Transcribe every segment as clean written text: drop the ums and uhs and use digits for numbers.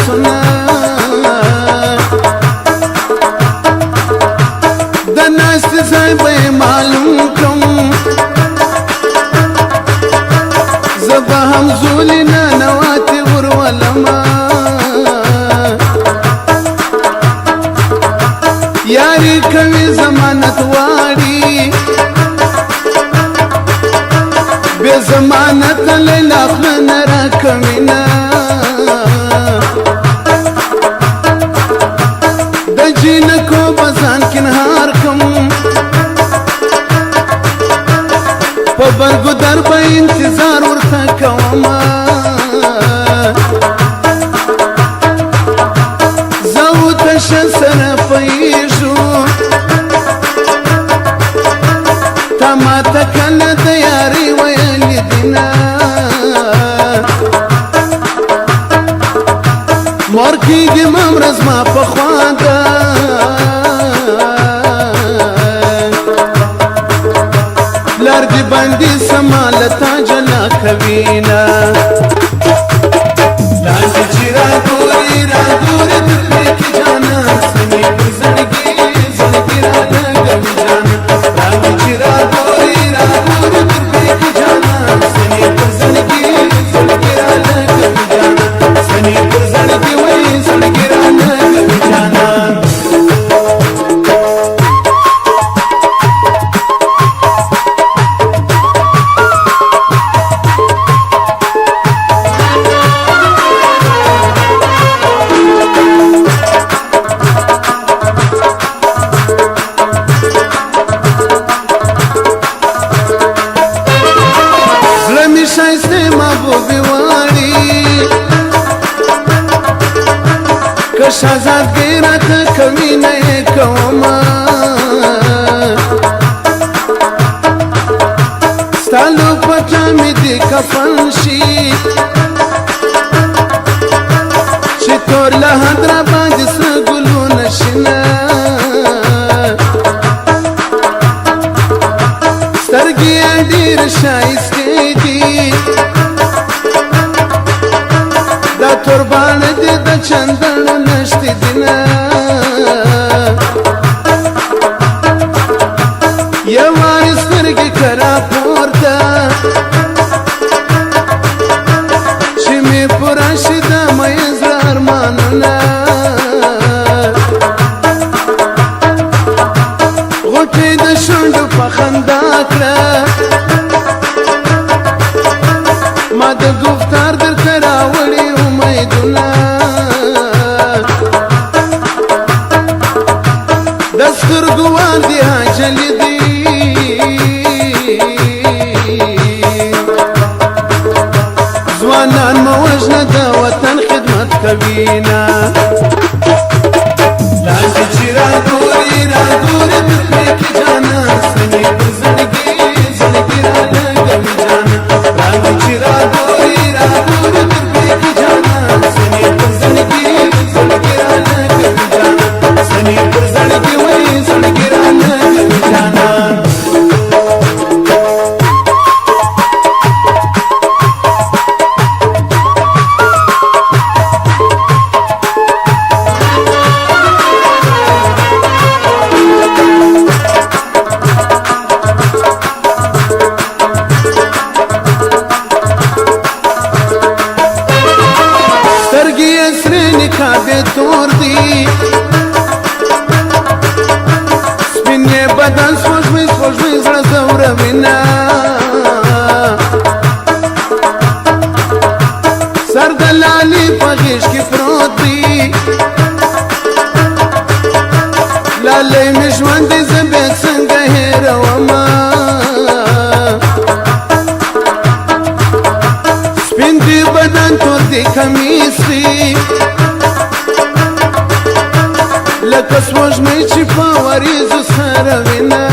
لاسونه د ناست ځای به یې معلوم کړم زه به هم زولې ننواتې ورولمه یاري کوي ضمانت واړي بې ضمانت لیلا خوله نه راکوینه د جینکو به ځان کنهار کم په برګو در به انتظار ورته کومه زه وتشه سره پوهېږو تا ماته کله د یارۍ ویلې دینه مور کېږي ممره زما په خوا ده پلار دې باندې سما له تا جلا کوینه لاندې چې راګورې راګورې تر پرې کې جانه سنې پر زړګي زړګي رالګوي جانه لاندې چې راګورې راګورې تر پرې کې جانه سنې پر زړګي زړګي رالګوي جانه سنې پر زړګي وایي زړګي رالګوي جانه شایسته محبوبی واری که شهزادګۍ راته کوي نه یې کومه ستا لو په جامې دې کفن شي چې تور لحد را باندې سره ګلونه شنه سترګې یې ډېرې ښایستې دي دا توربانه دې د چندڼو نشتې دینه یوارې سترګې که راپورته چې مې پوره شي د مې زړه ارمانونه غوټې د شونډو په خندا کړه ما د گفتار درته راوړي امیدونه د سترګو واندې حاجلې دي ځوانان مه وژنه د وطن خدمت کوینه لاندې چې راګورې راګورې تر پرې کې جانه سنې پر زړګي زړګي رالګوي جانه لاندې چې راګورې راګورې تر پرې کې جانه سنې پر زړګي زړګي رالګوي جانه سنې پر زړګي وایي زړګي رالګوي جانه کابه تور دی سپین یې بدن سپوږمۍ سپوږمۍ زړه ځوروینه سر د لالي په غېږ کې پروت دی لالی مې ژوند دی زه بیا څنګه هېرومه سپین دی بدن تور دی کمیس دی لکه سپوږمۍ چې په وریځو سره وینه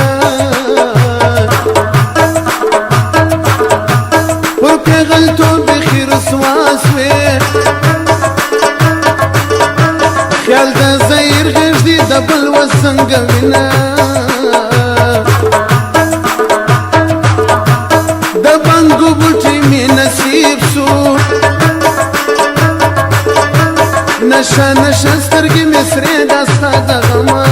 پر پېغلتوب بیخي رسوا سوې خیال د زهیر غېږ دي د بل و څنګه وینه د بنګو بوټي مې نصیب سو نشه نشه سترګې مې سرې دا ستا د غمه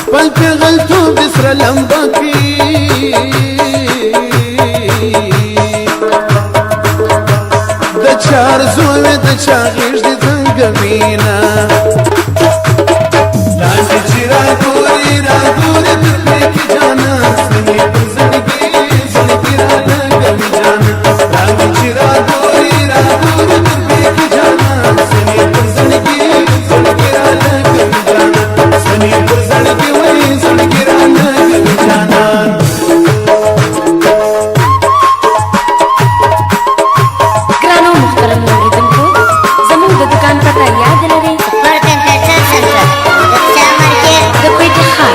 خپل پېغلتوب دې سره لمبه کړي د چا ارزو وې د چا غېږ دې زنګوینه لاندې چې راګورې راګورې تر پرې کې جانه سنې پر زړګي زړګي رالګوي جانه لاندې چې راګورې راګورې تر پرې کې جانه سنې پر زړګي زړګي رالګوي جانه سنې پر زړګي وایي زړګي رالګوي جانه ګرانو محترمو اوریدونکو زموږ د دکان پته یاد لرئ د پیټي ښار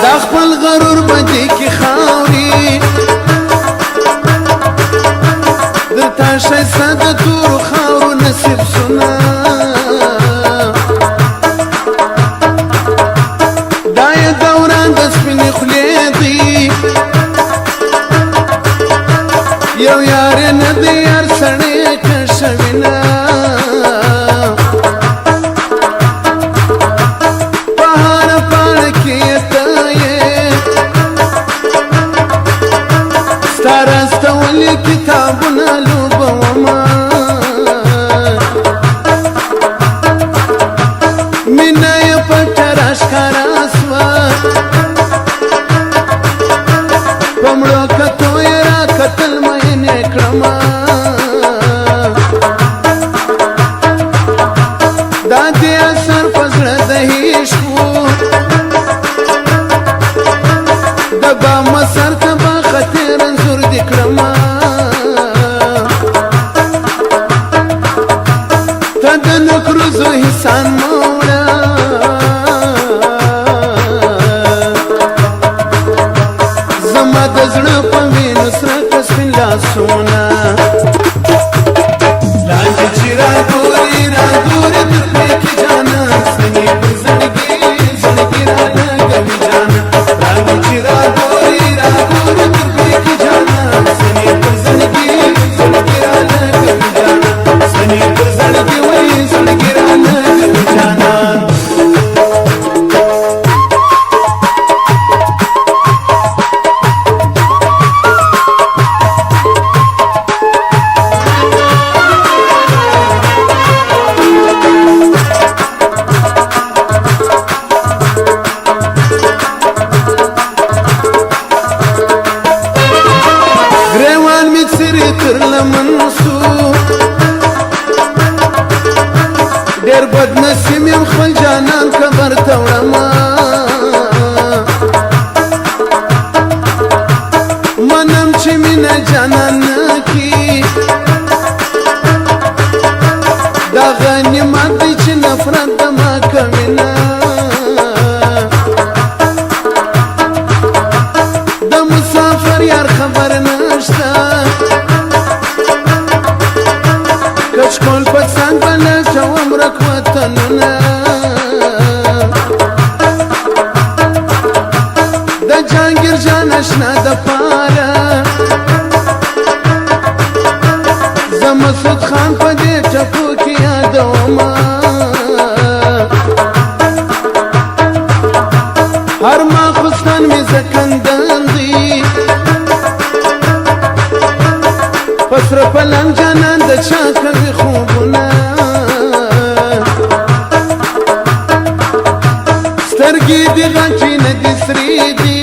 دا خپل غرور بدې کې خاوري درته ښایسته د تورو خاورو نصیب سونه دا یې دوران د سپینې خولې دی یو یار نه دی یار سړی که شوینه په هره پاڼه کې یې ته یې ستا راستولي کتابونه لوبومه مینه یې پټه راښکاره سوه په مړو کتو یې راکتل مینې کړمه دا دې اثر په زړه د عشق و د بام سر ته به خطي رنځور دې کړمه ته د نکروزو حسان موړه زما د زړه په وینو سره که سپین لاسونه لاندې چې راګورې راګورې تر پرې کې جانه سنې پر زړګي زړګي رالګوي جانه لاندې چې راګورې راګورې تر پرې کې جانه سنې پر زړګي زړګي رالګوي جانه سنې پر زړګي وایي زړګي رالګوي جانه ګریوان مې څیرې تر لمن سو ډېر بد نصیب یم خپل جانان قبر ته وړمه منم چې مینه جانان نه کي دا غنیمت دی چې نفرت د ما کوینه د مسافر یار خبر نشته کچکول په څنګ به لټوم ورک وطنونه د جهانګیر جان اشنا د پاره زه مسعود خان په دې ټپو کې یادومه هر ماخستان مې زکندن دی پسر پلنګ جانان د چا کوي خوبونه سترګې دې غچې نه دي سرې دي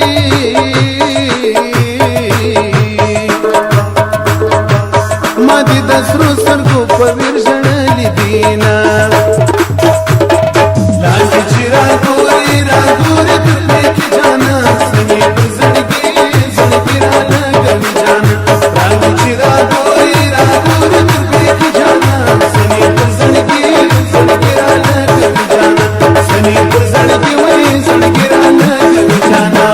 ما دې د سرو سترګو په ویر ژړلي دینه لاندې چې راګورې راګورې تر پرې کې جانه سنې پر زړګي زړګي رالګوي جانه لاندې چې راګورې راګورې تر پرې کې جانه سنې پر زړګي زړګي رالګوي جانه سنې پر زړګي وایي زړګي رالګوي جانه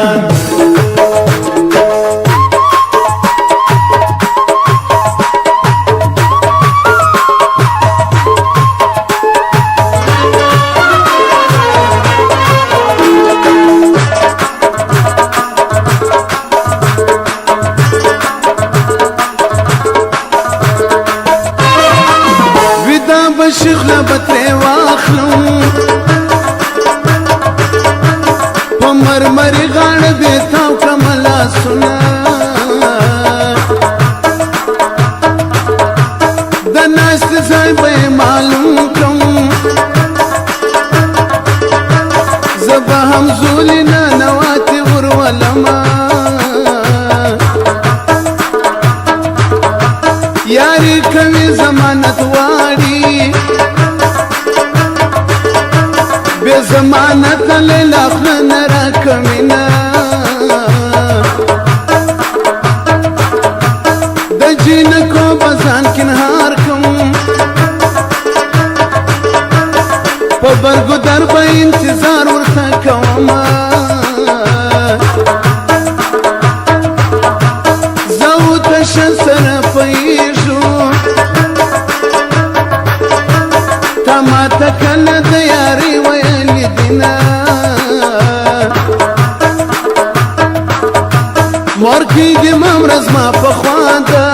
زولنا نواتي ورولما یاری کوي ضمانت واړي بے ضمانت لیلا خلن را کمینا د جین کو بزان کنهار کم په برګو در په انتظار ورته کوما زو تشسر پیژو تما تکل د یاري ویل دینا مورکی دی ممرز ما پخواندا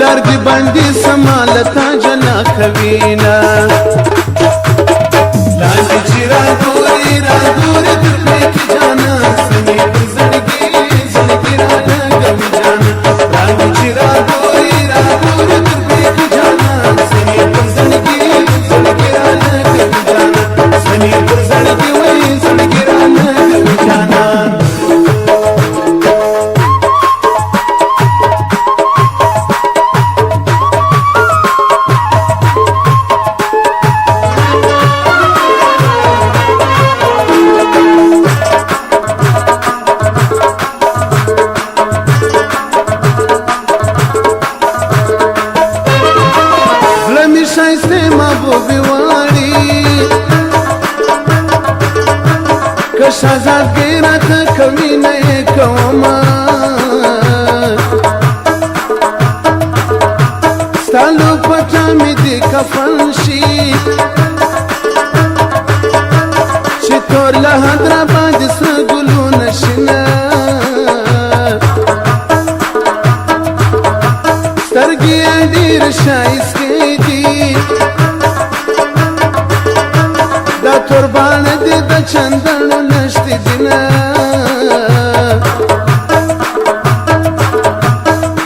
لرګي باندې سمالتا جنا کوینا لاندې چې را ګوري درپې کې جانا سمې زړګي زړګي را لګوي جانا لاندې چې را ګوري درپې کې جانا سمې زړګي زړګي را لګوي جانا سمې زړګي وای زړګي را لګوي جانا شایسته محبوبی واری که شازادگی راتا کمی نئی کوما ستالو پتا می دی کفن شی چی تور لحد را باندی سگلو نشنا سترگی دیر شایسته دا تربان دی دا چندن نشتی دینا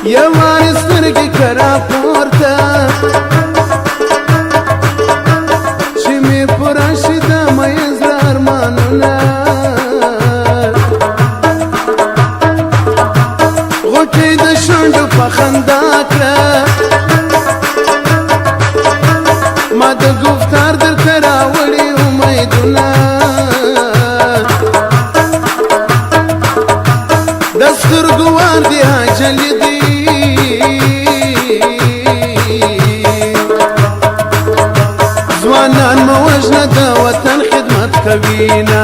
یوانی سترگی کرا پورتا چی می پراشی دا میز لارمانونا غوٹی دا شندو پخندا کرا ما د گفتار در تراوړي امیدونه د سترګو وار دی حاجل دی ځوانان مو وژنه د وطن خدمت کوي نه